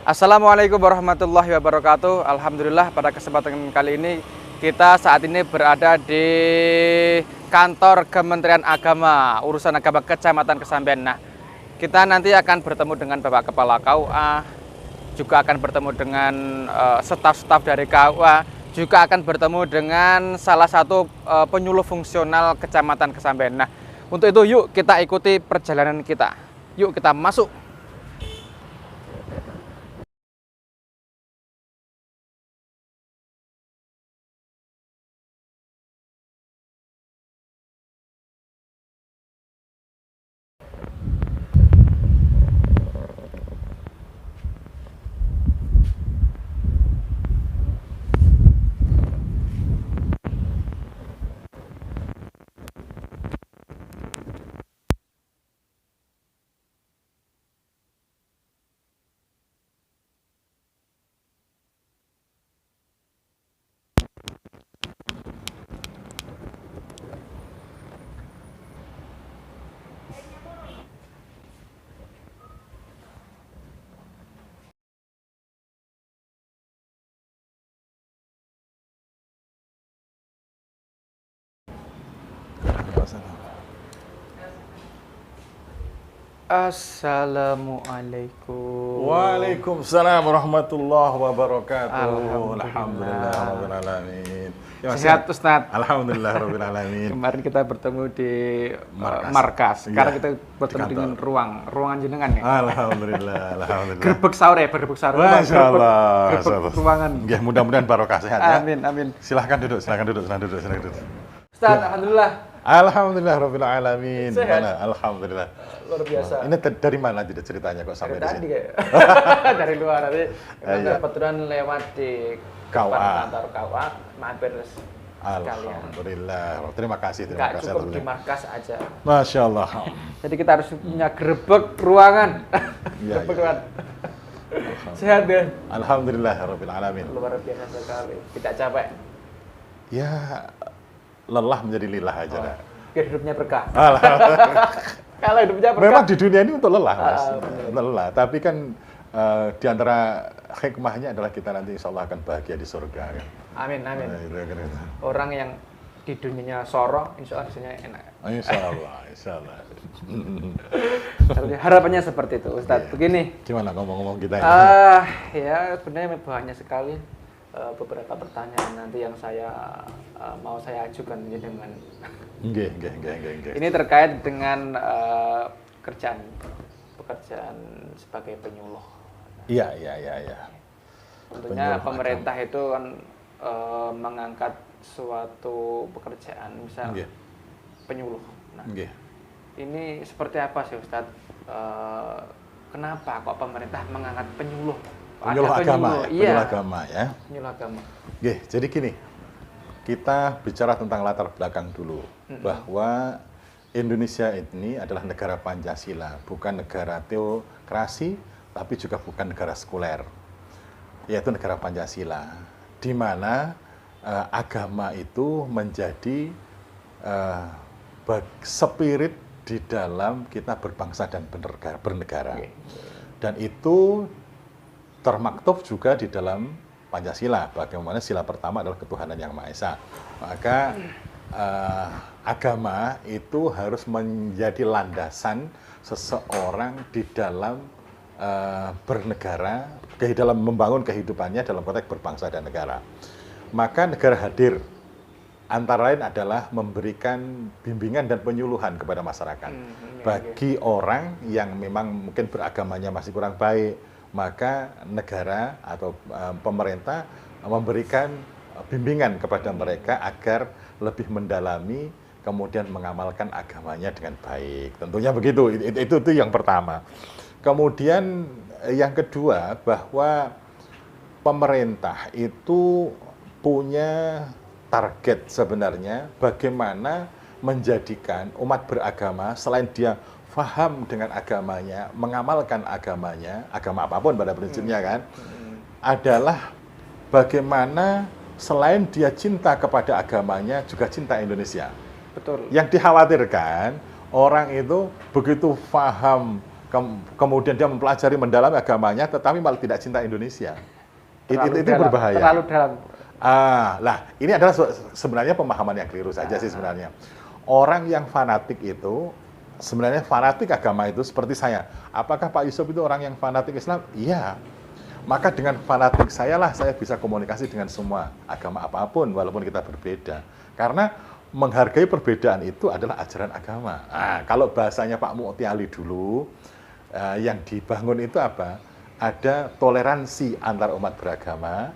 Assalamualaikum warahmatullahi wabarakatuh. Alhamdulillah pada kesempatan kali ini kita saat ini berada di kantor Kementerian Agama, urusan agama Kecamatan Kesambian. Nah, kita nanti akan bertemu dengan Bapak Kepala KUA, juga akan bertemu dengan staf-staf dari KUA, juga akan bertemu dengan salah satu penyuluh fungsional Kecamatan Kesambian. Nah, untuk itu yuk kita ikuti perjalanan kita. Yuk kita masuk. Assalamualaikum. Waalaikumsalam warahmatullahi wabarakatuh. Alhamdulillah. Rabbil alamin. Sehat Ustaz. Alhamdulillah rabbil alamin. Kemarin kita bertemu di Markas. markas. Sekarang Iya, kita bertemu di dengan ruangan jenengan ya. Alhamdulillah. Gerbek sahur ya, gerbek sahur. Masya Allah. Gerbek ruangan. Ya, mudah-mudahan barokah sehat ya. Amin, amin. Silahkan duduk. Ustaz, alhamdulillah. Alhamdulillah rabbil alamin. Sehat. Gimana? Alhamdulillah. Luar biasa. Ini dari mana tidak ceritanya kok sampai Dari di tadi sini? kayak dari luar tadi. Iya. Kebetulan lewat di KUA. depan kantor KUA, mampir sekalian. Alhamdulillah. Terima kasih. Nggak cukup di markas aja. Masya Allah. Jadi kita harus punya gerbek ruangan. Iya, Gerbek iya. ruangan. Sehat ya? Alhamdulillah rabbil alamin. Luar biasa sekali. Tidak capek. Ya, lelah menjadi lilah aja. Nak. Biar hidupnya berkah. Alhamdulillah. Kalau hidupnya berkah. Memang di dunia ini untuk lelah, Mas. benar. Lelah. Tapi kan di antara hikmahnya adalah kita nanti insya Allah akan bahagia di surga. Kan? Amin, amin. Nah, itu. Orang yang di dunianya soro, insya Allah hasilnya enak. Insya Allah, insya Allah. Harapannya seperti itu, Ustadz. Iya. Begini. Gimana ngomong-ngomong kita ini? Ya sebenarnya banyak sekali beberapa pertanyaan nanti yang mau saya ajukan dengan Nggih. ini terkait dengan pekerjaan sebagai penyuluh. Iya. Tentunya Penyuluh pemerintah itu kan mengangkat suatu pekerjaan, misal Nggih. penyuluh. Nah, Nggih. ini seperti apa sih Ustadz? Kenapa kok pemerintah mengangkat penyuluh? Penyuluh Ada agama, penyuluh, ya? iya. Penyuluh agama ya. Penyuluh agama. Oke, jadi gini, kita bicara tentang latar belakang dulu, bahwa Indonesia ini adalah negara Pancasila, bukan negara teokrasi, tapi juga bukan negara sekuler, yaitu negara Pancasila, di mana agama itu menjadi spirit di dalam kita berbangsa dan bernegara. Dan itu termaktub juga di dalam Pancasila, bagaimana sila pertama adalah ketuhanan yang Maha Esa. Maka agama itu harus menjadi landasan seseorang di dalam bernegara, di dalam membangun kehidupannya dalam konteks berbangsa dan negara. Maka negara hadir, antara lain adalah memberikan bimbingan dan penyuluhan kepada masyarakat. Bagi orang yang memang mungkin beragamanya masih kurang baik, maka negara atau pemerintah memberikan bimbingan kepada mereka agar lebih mendalami, kemudian mengamalkan agamanya dengan baik. Tentunya begitu, itu yang pertama. Kemudian yang kedua, bahwa pemerintah itu punya target sebenarnya bagaimana menjadikan umat beragama, selain dia faham dengan agamanya, mengamalkan agamanya, agama apapun pada prinsipnya kan, adalah bagaimana selain dia cinta kepada agamanya, juga cinta Indonesia. Betul. Yang dikhawatirkan, orang itu begitu paham kemudian dia mempelajari mendalami agamanya, tetapi malah tidak cinta Indonesia. Itu dalam, berbahaya. terlalu dalam. Lah, ini adalah sebenarnya pemahaman yang keliru saja sih sebenarnya. Orang yang fanatik itu, sebenarnya fanatik agama itu seperti saya. Apakah Pak Yusuf itu orang yang fanatik Islam? Iya. Maka dengan fanatik saya bisa komunikasi dengan semua agama apapun, walaupun kita berbeda. Karena menghargai perbedaan itu adalah ajaran agama. Kalau bahasanya Pak Mu'ti Ali dulu, yang dibangun itu apa? Ada toleransi antar umat beragama.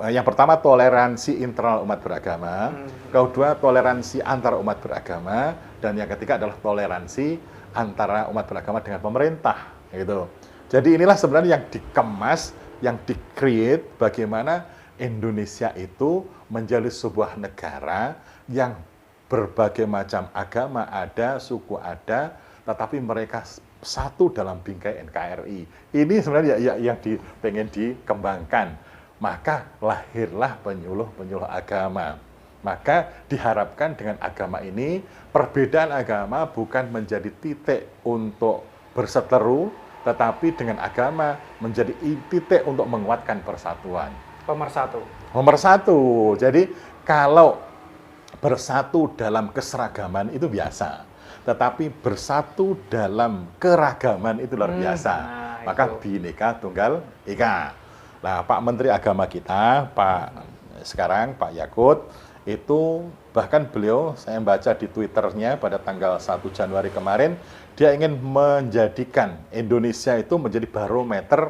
Yang pertama toleransi internal umat beragama, kedua toleransi antar umat beragama, dan yang ketiga adalah toleransi antara umat beragama dengan pemerintah. Gitu. Jadi inilah sebenarnya yang dikemas, yang di-create bagaimana Indonesia itu menjadi sebuah negara yang berbagai macam agama ada, suku ada, tetapi mereka satu dalam bingkai NKRI. Ini sebenarnya yang pengen dikembangkan. Maka lahirlah penyuluh-penyuluh agama. Maka diharapkan dengan agama ini, perbedaan agama bukan menjadi titik untuk berseteru, tetapi dengan agama menjadi titik untuk menguatkan persatuan. Pemersatu. Jadi kalau bersatu dalam keseragaman itu biasa, tetapi bersatu dalam keragaman itu luar biasa. Maka Bhinneka Tunggal Ika. Nah, Pak Menteri Agama kita, Pak Yakut, itu bahkan beliau, saya baca di Twitternya pada tanggal 1 Januari kemarin, dia ingin menjadikan Indonesia itu menjadi barometer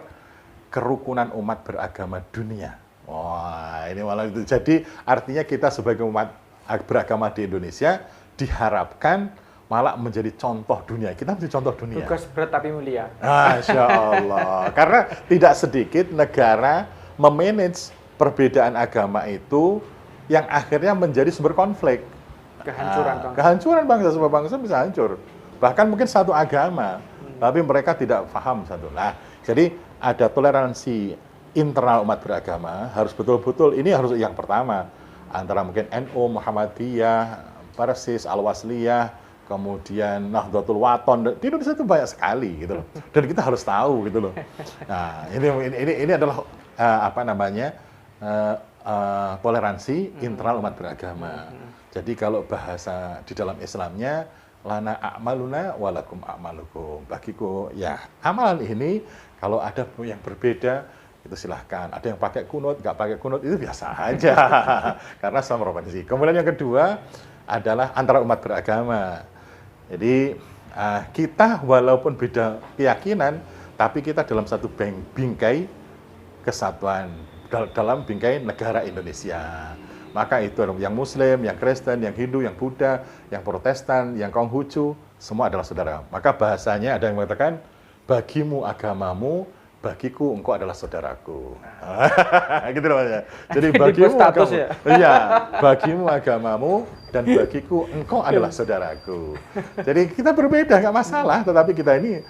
kerukunan umat beragama dunia. Wah, ini malah itu. Jadi artinya kita sebagai umat beragama di Indonesia diharapkan malah menjadi contoh dunia. Kita menjadi contoh dunia. Tugas berat tapi mulia. Masya Allah. Karena tidak sedikit negara memanage perbedaan agama itu yang akhirnya menjadi sumber konflik. Kehancuran bangsa, sebuah bangsa bisa hancur. Bahkan mungkin satu agama, tapi mereka tidak paham satu. Nah, jadi ada toleransi internal umat beragama, harus betul-betul, ini harus yang pertama, antara mungkin NU, Muhammadiyah, Persis, Al-Wasliyah, kemudian Nahdlatul Wathon, di Indonesia itu banyak sekali gitu loh. Dan kita harus tahu gitu loh. Nah, ini adalah toleransi internal umat beragama. Jadi kalau bahasa di dalam Islamnya, lana a'maluna walakum a'malukum. Bagiku ya amalan ini kalau ada yang berbeda itu silahkan. Ada yang pakai kunut, nggak pakai kunut itu biasa aja. Karena sama provinsi. Kemudian yang kedua adalah antara umat beragama. Jadi kita walaupun beda keyakinan, tapi kita dalam satu bingkai kesatuan, dalam bingkai negara Indonesia. Maka itu yang Muslim, yang Kristen, yang Hindu, yang Buddha, yang Protestan, yang Konghucu, semua adalah saudara. Maka bahasanya ada yang mengatakan, bagimu agamamu, bagiku engkau adalah saudaraku. Gitu loh ya. Jadi bagimu agamamu, iya, bagimu agamamu dan bagiku engkau adalah saudaraku. Jadi kita berbeda nggak masalah, tetapi kita ini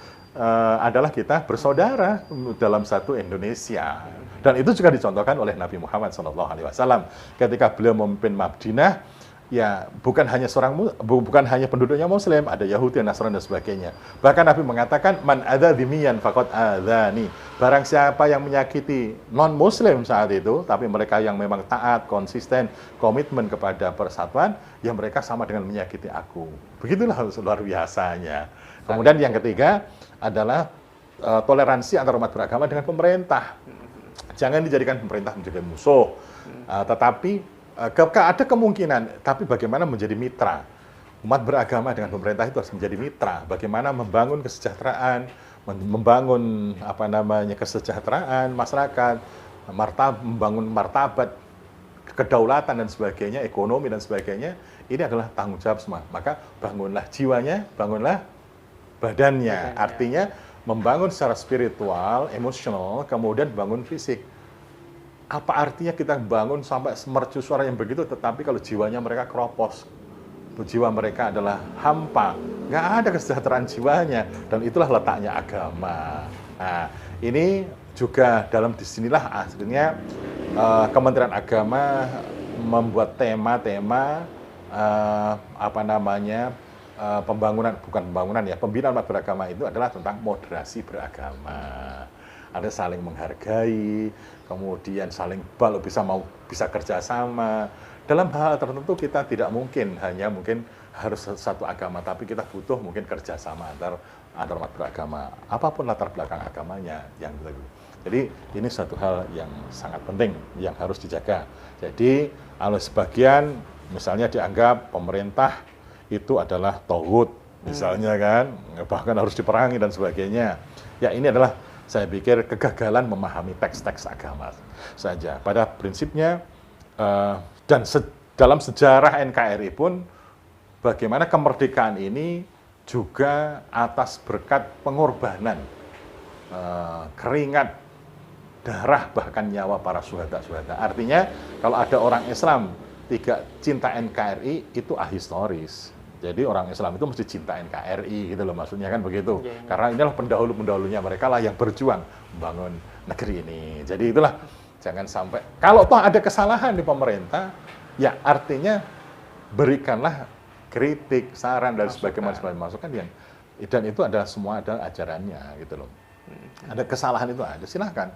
adalah kita bersaudara dalam satu Indonesia. Dan itu juga dicontohkan oleh Nabi Muhammad SAW ketika beliau memimpin Madinah. Ya, bukan hanya penduduknya Muslim, ada Yahudi, Nasrani dan sebagainya. Bahkan Nabi mengatakan, man adza dhimmiyan faqad adzani. Barang siapa yang menyakiti non-Muslim saat itu, tapi mereka yang memang taat, konsisten, komitmen kepada persatuan, ya mereka sama dengan menyakiti aku. Begitulah luar biasanya. Kemudian yang ketiga adalah toleransi antar umat beragama dengan pemerintah. Jangan dijadikan pemerintah menjadi musuh, tetapi ada kemungkinan, tapi bagaimana menjadi mitra. Umat beragama dengan pemerintah itu harus menjadi mitra. Bagaimana membangun kesejahteraan, membangun kesejahteraan masyarakat, membangun martabat, kedaulatan dan sebagainya, ekonomi dan sebagainya. Ini adalah tanggung jawab semua. Maka bangunlah jiwanya, bangunlah badannya. Artinya membangun secara spiritual, emosional, kemudian bangun fisik. Apa artinya kita bangun sampai mercusuar yang begitu, tetapi kalau jiwanya mereka keropos, jiwa mereka adalah hampa, nggak ada kesejahteraan jiwanya, dan itulah letaknya agama. Nah, ini juga dalam disinilah akhirnya Kementerian Agama membuat tema-tema bukan pembangunan ya, pembinaan umat beragama itu adalah tentang moderasi beragama. Ada saling menghargai, kemudian saling bisa kerjasama. Dalam hal tertentu kita tidak mungkin harus satu agama, tapi kita butuh mungkin kerjasama antar umat beragama, apapun latar belakang agamanya yang begitu. Jadi ini satu hal yang sangat penting yang harus dijaga. Jadi oleh sebagian misalnya dianggap pemerintah itu adalah tauhid misalnya kan, bahkan harus diperangi dan sebagainya. Ya ini adalah saya pikir kegagalan memahami teks-teks agama saja. Pada prinsipnya dalam sejarah NKRI pun bagaimana kemerdekaan ini juga atas berkat pengorbanan, keringat, darah, bahkan nyawa para syuhada-syuhada. Artinya kalau ada orang Islam tidak cinta NKRI itu ahistoris. Jadi orang Islam itu mesti cinta NKRI gitu loh, maksudnya kan begitu. Karena inilah pendahulu-pendahulunya, mereka lah yang berjuang membangun negeri ini. Jadi itulah, jangan sampai kalau toh ada kesalahan di pemerintah, ya artinya berikanlah kritik, saran dan sebagainya masukan yang dan itu adalah semua adalah ajarannya gitu loh. Ada kesalahan itu ada, silahkan.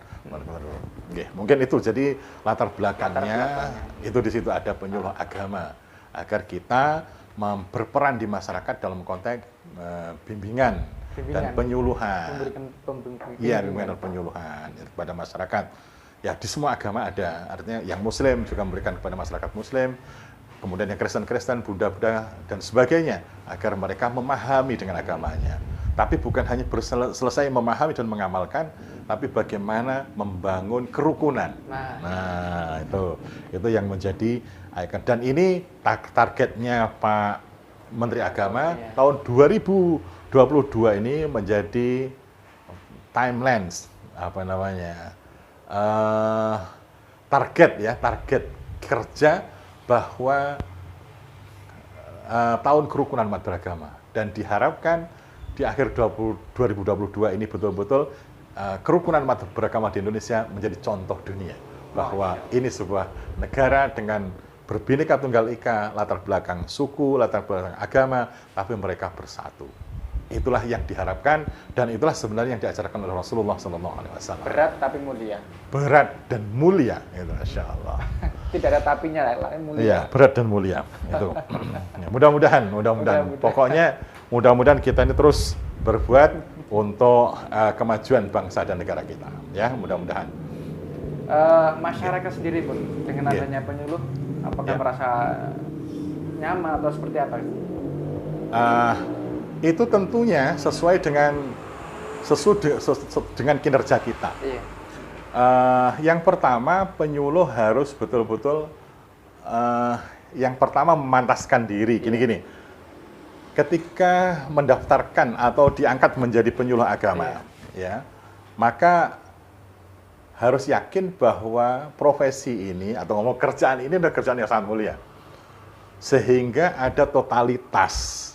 Mungkin itu jadi latar belakangnya itu di situ ada penyuluh agama agar kita berperan di masyarakat dalam konteks bimbingan dan penyuluhan. Iya, bimbingan dan penyuluhan kepada masyarakat. Ya di semua agama ada, artinya yang Muslim juga memberikan kepada masyarakat Muslim, kemudian yang Kristen, Buddha dan sebagainya agar mereka memahami dengan agamanya. Tapi bukan hanya selesai memahami dan mengamalkan, tapi bagaimana membangun kerukunan. Nah, itu yang menjadi ikon. Dan ini targetnya Pak Menteri Agama tahun 2022 ini menjadi timeline target kerja bahwa tahun kerukunan umat beragama, dan diharapkan di akhir 2022 ini betul-betul kerukunan umat beragama di Indonesia menjadi contoh dunia bahwa ini sebuah negara dengan berbineka tunggal ika, latar belakang suku, latar belakang agama, tapi mereka bersatu. Itulah yang diharapkan dan itulah sebenarnya yang diajarkan oleh Rasulullah SAW. Berat tapi mulia. Berat dan mulia, itu Masya Allah. Tidak ada tapinya, lain mulia. Iya, berat dan mulia. Itu. Ya, mudah-mudahan. Pokoknya mudah-mudahan kita ini terus berbuat untuk kemajuan bangsa dan negara kita. Ya, mudah-mudahan. Masyarakat sendiri pun dengan adanya penyuluh, apakah merasa nyaman atau seperti apa? Itu tentunya sesuai dengan kinerja kita. Iya. Yang pertama, penyuluh harus betul-betul yang pertama memantaskan diri. Gini-gini, ketika mendaftarkan atau diangkat menjadi penyuluh agama, ya, maka harus yakin bahwa profesi ini atau kerjaan ini adalah kerjaan yang sangat mulia, sehingga ada totalitas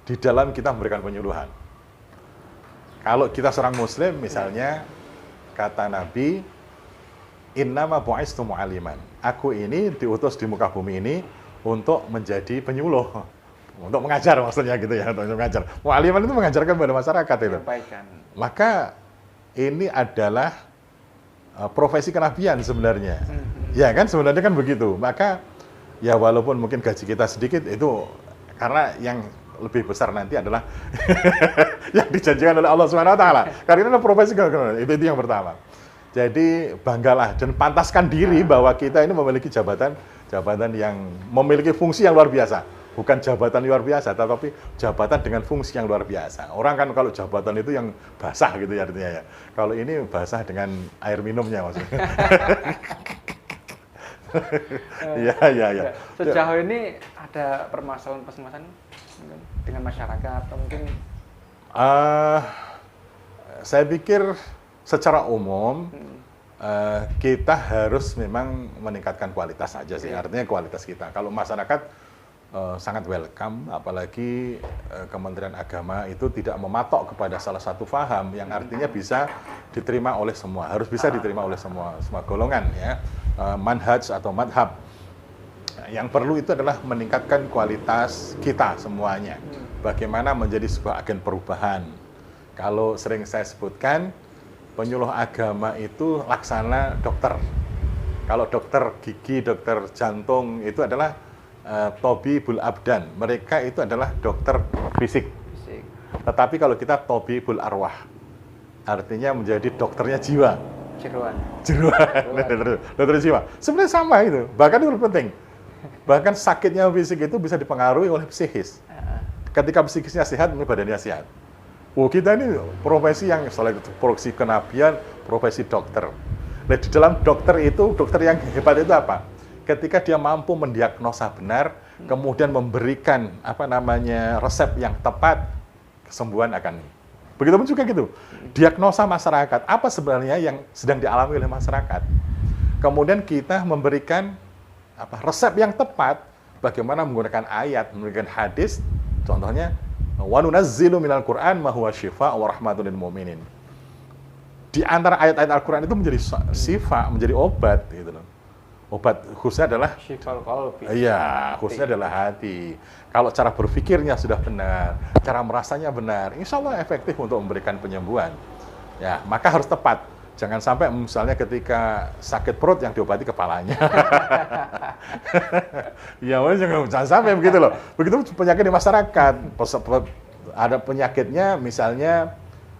di dalam kita memberikan penyuluhan. Kalau kita seorang Muslim, misalnya, kata Nabi, innama bu'istu mu'aliman. Aku ini diutus di muka bumi ini untuk menjadi penyuluh, untuk mengajar maksudnya gitu ya, untuk mengajar. Mu'aliman itu mengajarkan pada masyarakat itu. Maka ini adalah profesi kenabian sebenarnya. Ya kan, sebenarnya kan begitu. Maka ya walaupun mungkin gaji kita sedikit, itu karena yang lebih besar nanti adalah yang dijanjikan oleh Allah Subhanahu wa taala. Karena ini profesi itu yang pertama. Jadi banggalah dan pantaskan diri bahwa kita ini memiliki jabatan yang memiliki fungsi yang luar biasa. Bukan jabatan luar biasa, tetapi jabatan dengan fungsi yang luar biasa. Orang kan kalau jabatan itu yang basah gitu ya artinya ya. Kalau ini basah dengan air minumnya maksudnya. Ya. Sejauh ini ada permasalahan dengan masyarakat atau mungkin? Saya pikir secara umum kita harus memang meningkatkan kualitas aja sih. Artinya kualitas kita. Kalau masyarakat sangat welcome, apalagi Kementerian Agama itu tidak mematok kepada salah satu paham yang artinya bisa diterima oleh semua, harus bisa diterima oleh semua golongan ya, manhaj atau madhab. Nah, yang perlu itu adalah meningkatkan kualitas kita semuanya. Bagaimana menjadi sebuah agen perubahan. Kalau sering saya sebutkan, penyuluh agama itu laksana dokter. Kalau dokter gigi, dokter jantung itu adalah Tobibul Abdan. Mereka itu adalah dokter fisik. Tetapi kalau kita Tobibul Arwah, artinya menjadi dokternya jiwa. Dokter jiwa. Sebenarnya sama itu. Bahkan itu lebih penting. Bahkan sakitnya fisik itu bisa dipengaruhi oleh psikis. Ketika psikisnya sehat, badannya sehat. Kita ini profesi yang selain itu profesi kenabian, profesi dokter. Nah, di dalam dokter itu, dokter yang hebat itu apa? Ketika dia mampu mendiagnosa benar, kemudian memberikan resep yang tepat, kesembuhan akan. Begitupun juga gitu. Diagnosa masyarakat, apa sebenarnya yang sedang dialami oleh masyarakat. Kemudian kita memberikan resep yang tepat, bagaimana menggunakan ayat, menggunakan hadis. Contohnya, wa nunazzilu minal Qur'an ma huwa syifaa wa rahmatun lil mu'minin. Di antara ayat-ayat Al-Qur'an itu menjadi syifa, menjadi obat gitu loh. Obat khususnya adalah syifal qalbi. Iya, khususnya adalah hati. Kalau cara berpikirnya sudah benar, cara merasanya benar, insya Allah efektif untuk memberikan penyembuhan. Ya, maka harus tepat. Jangan sampai misalnya ketika sakit perut yang diobati kepalanya. Ya, jangan sampai begitu loh. Begitu penyakit di masyarakat. Ada penyakitnya misalnya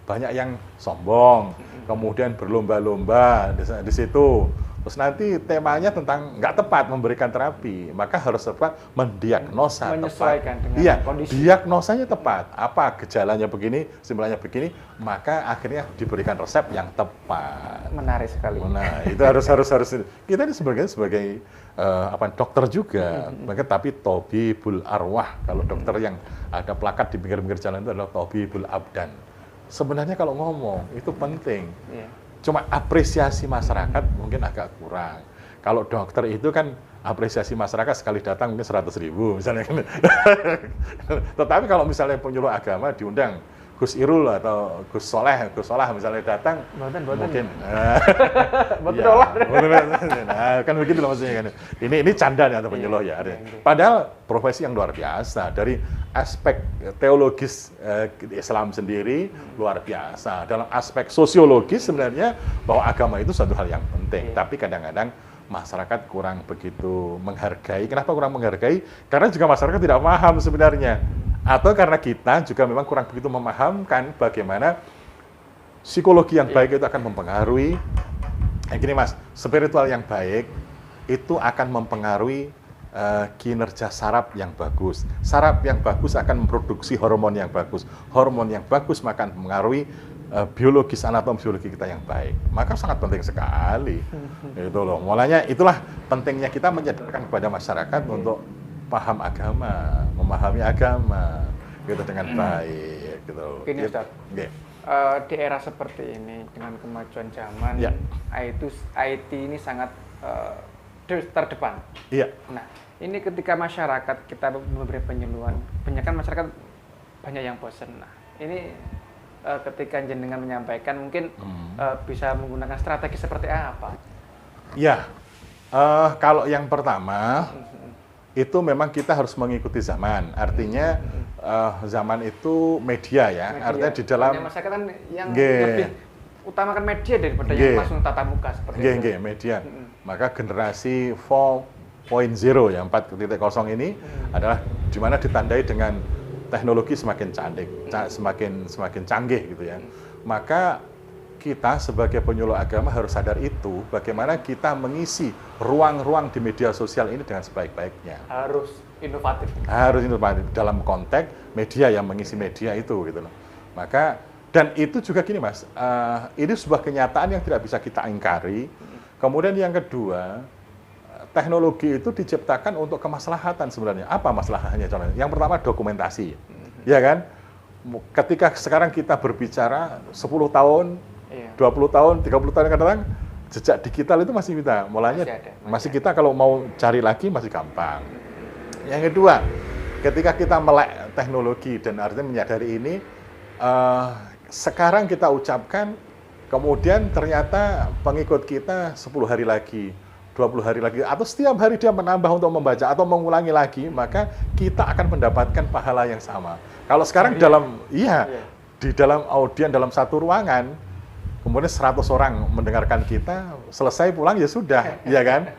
banyak yang sombong, kemudian berlomba-lomba di situ. Terus nanti temanya tentang nggak tepat memberikan terapi, maka harus tepat mendiagnosa menyesuaikan tepat. dengan Iya, kondisi. diagnosanya tepat. Apa gejalanya begini, simpelnya begini, maka akhirnya diberikan resep yang tepat. Menarik sekali. Nah, itu harus kita ini sebagai dokter juga, tapi Tobibul Arwah. Kalau dokter yang ada plakat di pinggir-pinggir jalan itu adalah Tobibul Abdan. Sebenarnya kalau ngomong itu penting. Iya. Cuma apresiasi masyarakat mungkin agak kurang. Kalau dokter itu kan apresiasi masyarakat sekali datang mungkin 100.000 misalnya. Tetapi kalau misalnya penyuluh agama diundang Gus Irul atau Gus Solah misalnya datang, mungkin kan begitu loh maksudnya kan. Ini canda nih atau penyuluh ya. Padahal profesi yang luar biasa dari aspek teologis Islam sendiri luar biasa. Dalam aspek sosiologis sebenarnya bahwa agama itu suatu hal yang penting. Tapi kadang-kadang masyarakat kurang begitu menghargai. Kenapa kurang menghargai? Karena juga masyarakat tidak paham sebenarnya. Atau karena kita juga memang kurang begitu memahamkan bagaimana psikologi yang baik itu akan mempengaruhi. Gini Mas, spiritual yang baik itu akan mempengaruhi kinerja saraf yang bagus. Saraf yang bagus akan memproduksi hormon yang bagus. Hormon yang bagus akan mempengaruhi biologis, anatomi biologi kita yang baik. Maka sangat penting sekali. Itu loh. Mulanya itulah pentingnya kita menyadarkan kepada masyarakat untuk paham agama, memahami agama gitu dengan baik gitu. Gini Ustaz. Okay. Di era seperti ini dengan kemajuan zaman, Ya. IT ini sangat terdepan. Iya. Nah, ini ketika masyarakat kita memberi penyuluhan, kan masyarakat banyak yang bosan. Nah, ini ketika jenengan menyampaikan mungkin bisa menggunakan strategi seperti apa? Ya, kalau yang pertama itu memang kita harus mengikuti zaman. Artinya zaman itu media ya. Artinya di dalam masyarakat kan yang lebih utamakan media daripada yang langsung tatap muka seperti itu. Media. Maka generasi 4.0 ya 4.0 ini adalah di mana ditandai dengan teknologi semakin canggih, semakin canggih gitu ya. Maka kita sebagai penyuluh agama harus sadar itu, bagaimana kita mengisi ruang-ruang di media sosial ini dengan sebaik-baiknya. Harus inovatif. Harus inovatif dalam konteks media yang mengisi media itu gitu loh. Maka dan itu juga gini Mas, ini sebuah kenyataan yang tidak bisa kita ingkari. Kemudian yang kedua, teknologi itu diciptakan untuk kemaslahatan sebenarnya. Apa maslahatnya contohnya? Yang pertama dokumentasi. Ya kan? Ketika sekarang kita berbicara 10 tahun 20 tahun, 30 tahun yang datang, jejak digital itu masih kita. Mulanya masih kita kalau mau cari lagi masih gampang. Yang kedua, ketika kita melek teknologi dan artinya menyadari ini, sekarang kita ucapkan, kemudian ternyata pengikut kita 10 hari lagi, 20 hari lagi, atau setiap hari dia menambah untuk membaca atau mengulangi lagi, maka kita akan mendapatkan pahala yang sama. Kalau sekarang di dalam audien dalam satu ruangan, kemudian 100 orang mendengarkan kita, selesai pulang ya sudah, ya kan?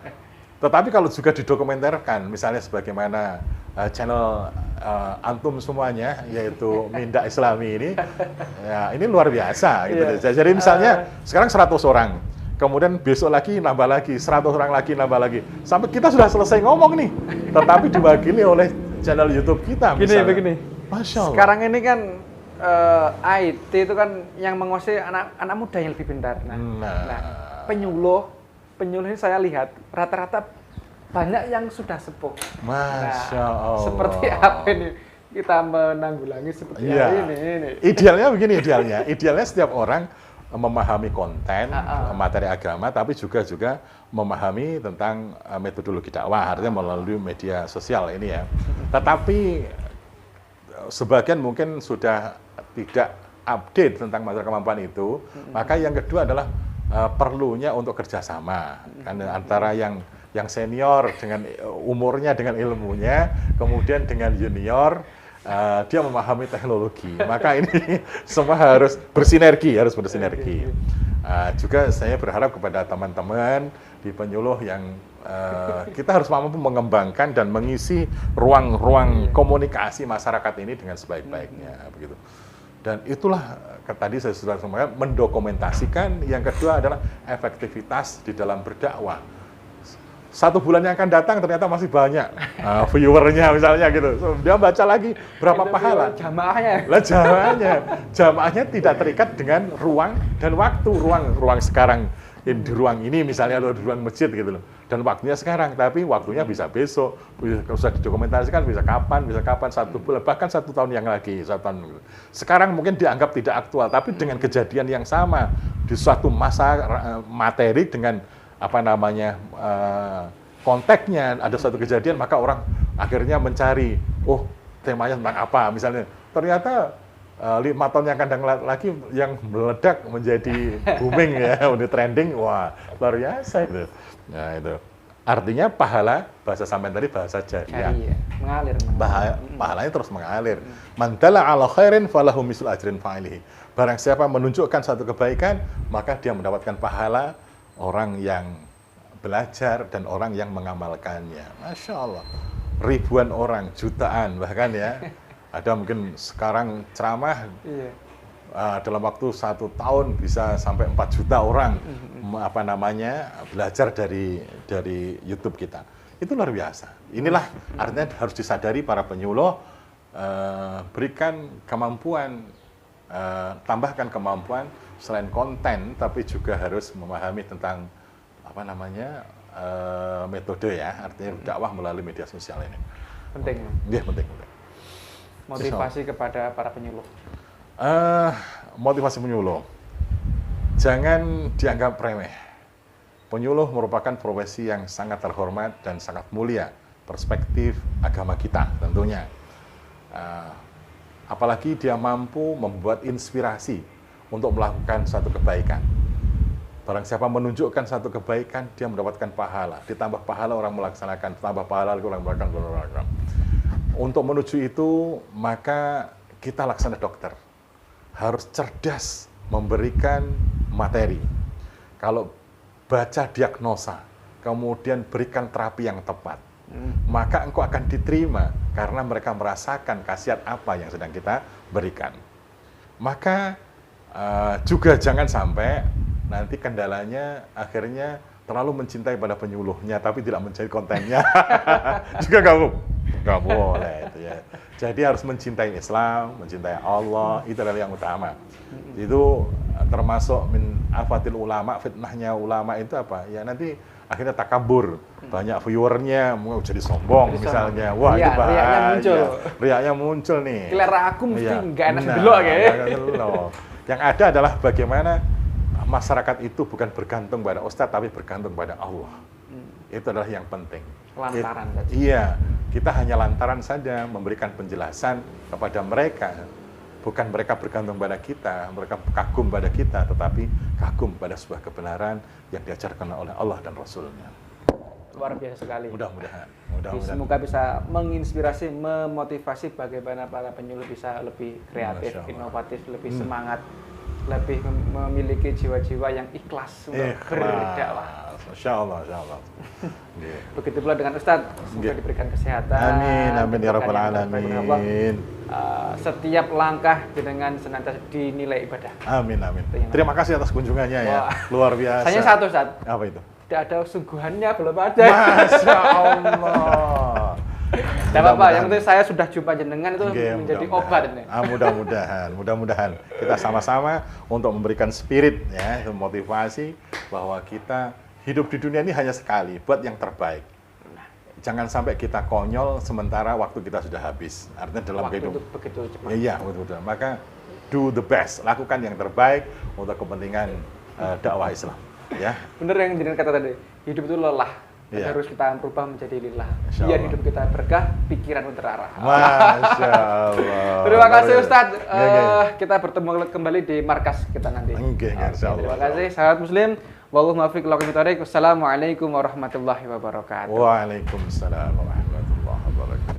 Tetapi kalau juga didokumenterkan, misalnya sebagaimana channel antum semuanya, yaitu Minda Islami ini, ya ini luar biasa. Gitu. Jadi misalnya sekarang 100 orang, kemudian besok lagi nambah lagi, 100 orang lagi nambah lagi, sampai kita sudah selesai ngomong nih, tetapi diwakili oleh channel YouTube kita. Begini. Masya Allah. Sekarang ini kan IT itu kan yang menguasai anak muda yang lebih pintar. Nah, penyuluh ini saya lihat rata-rata banyak yang sudah sepuh. Masya Allah. Seperti apa ini kita menanggulangi seperti ini? Idealnya begini, idealnya setiap orang memahami konten materi agama, tapi juga memahami tentang metodologi dakwah, artinya melalui media sosial ini ya. Tetapi sebagian mungkin sudah tidak update tentang materi kemampuan itu, maka yang kedua adalah perlunya untuk kerjasama antara yang senior dengan umurnya, dengan ilmunya, kemudian dengan junior. Dia memahami teknologi, maka ini semua harus bersinergi. Juga saya berharap kepada teman-teman di penyuluh yang kita harus mampu mengembangkan dan mengisi ruang-ruang komunikasi masyarakat ini dengan sebaik-baiknya, begitu. Dan itulah tadi saya sudah sampaikan, mendokumentasikan. Yang kedua adalah efektivitas di dalam berdakwah. 1 bulan yang akan datang ternyata masih banyak viewernya misalnya gitu. Dia baca lagi berapa pahala? Jamaahnya tidak terikat dengan ruang dan waktu. Ruang sekarang di ruang ini misalnya, atau di ruang masjid gitu loh. Dan waktunya sekarang, tapi waktunya bisa besok, bisa didokumentasikan, bisa kapan 1 bulan, bahkan 1 tahun yang lagi, 1 tahun. Sekarang mungkin dianggap tidak aktual, tapi dengan kejadian yang sama di suatu masa materi dengan konteksnya, ada satu kejadian, maka orang akhirnya mencari, temanya tentang apa, misalnya. Ternyata 5 tahun yang akan datang lagi yang meledak menjadi booming ya, menjadi trending, wah luar biasa itu. Nah itu artinya pahala, bahasa sampean tadi bahasa jariah, mengalir. Pahalanya terus mengalir. Man dalla ala khairin falahu mislu ajrin fa'ilihi. Barang siapa menunjukkan satu kebaikan, maka dia mendapatkan pahala orang yang belajar dan orang yang mengamalkannya. Masya Allah, ribuan orang, jutaan bahkan ya. Ada mungkin sekarang ceramah dalam waktu 1 tahun bisa sampai 4 juta orang belajar dari YouTube kita. Itu luar biasa. Inilah artinya harus disadari para penyuluh, berikan kemampuan, tambahkan kemampuan selain konten, tapi juga harus memahami tentang metode ya, artinya dakwah melalui media sosial ini. Penting. Iya, penting. Motivasi kepada para penyuluh. Motivasi penyuluh, jangan dianggap remeh. Penyuluh merupakan profesi yang sangat terhormat dan sangat mulia, perspektif agama kita tentunya. Apalagi dia mampu membuat inspirasi untuk melakukan satu kebaikan. Barang siapa menunjukkan satu kebaikan, dia mendapatkan pahala. Ditambah pahala orang melaksanakan, tambah pahala orang melaksanakan. Untuk menuju itu, maka kita laksana dokter. Harus cerdas memberikan materi. Kalau baca diagnosa, kemudian berikan terapi yang tepat, maka engkau akan diterima karena mereka merasakan khasiat apa yang sedang kita berikan. Maka juga jangan sampai nanti kendalanya akhirnya terlalu mencintai pada penyuluhnya tapi tidak mencintai kontennya. Juga nggak boleh itu ya. Jadi harus mencintai Islam, mencintai Allah, itu adalah yang utama. Itu termasuk min afatil ulama, fitnahnya ulama itu apa? Ya nanti akhirnya takabur, banyak viewernya mau jadi sombong misalnya. Wah, itu bahaya. Riaknya muncul nih. Selera aku mesti nggak enak delok kayak. Yang ada adalah bagaimana masyarakat itu bukan bergantung pada ustadz, tapi bergantung pada Allah. Itu adalah yang penting. Lantaran. Iya, kita hanya lantaran saja memberikan penjelasan kepada mereka. Bukan mereka bergantung pada kita, mereka kagum pada kita, tetapi kagum pada sebuah kebenaran yang diajarkan oleh Allah dan Rasul-Nya. luar biasa sekali. Mudah-mudahan. Semoga bisa menginspirasi, memotivasi bagaimana para penyuluh bisa lebih kreatif, inovatif, lebih semangat, lebih memiliki jiwa-jiwa yang ikhlas untuk berdakwah. Insya Allah. Begitu pula dengan Ustadz, semoga diberikan kesehatan. Amin ya rabbal alamin. Setiap langkah dengan senantiasa dinilai ibadah. Amin. Terima kasih atas kunjungannya ya. Luar biasa. Hanya satu, Ustadz. Apa itu? Tidak ada sungguhannya, belum ada. Masya Allah. Tidak apa-apa, yang penting saya sudah jumpa jenengan itu menjadi obat ini. Mudah-mudahan kita sama-sama untuk memberikan spirit ya, motivasi bahwa kita hidup di dunia ini hanya sekali, buat yang terbaik. Jangan sampai kita konyol sementara waktu kita sudah habis. Artinya dalam kehidupan begitu cepat. Iya, betul. Maka do the best, lakukan yang terbaik untuk kepentingan dakwah Islam. Ya. Bener yang jenengan kata tadi, hidup itu lelah. Harus kita berubah menjadi lillah. Biar hidup kita berkah, pikiran terarah. Masya Allah. Terima kasih Ustadz. Kita bertemu kembali di markas kita nanti. Terima kasih sahabat muslim. Wallahu muwaffiq. Wassalamualaikum warahmatullahi wabarakatuh. Waalaikumsalam warahmatullahi wabarakatuh.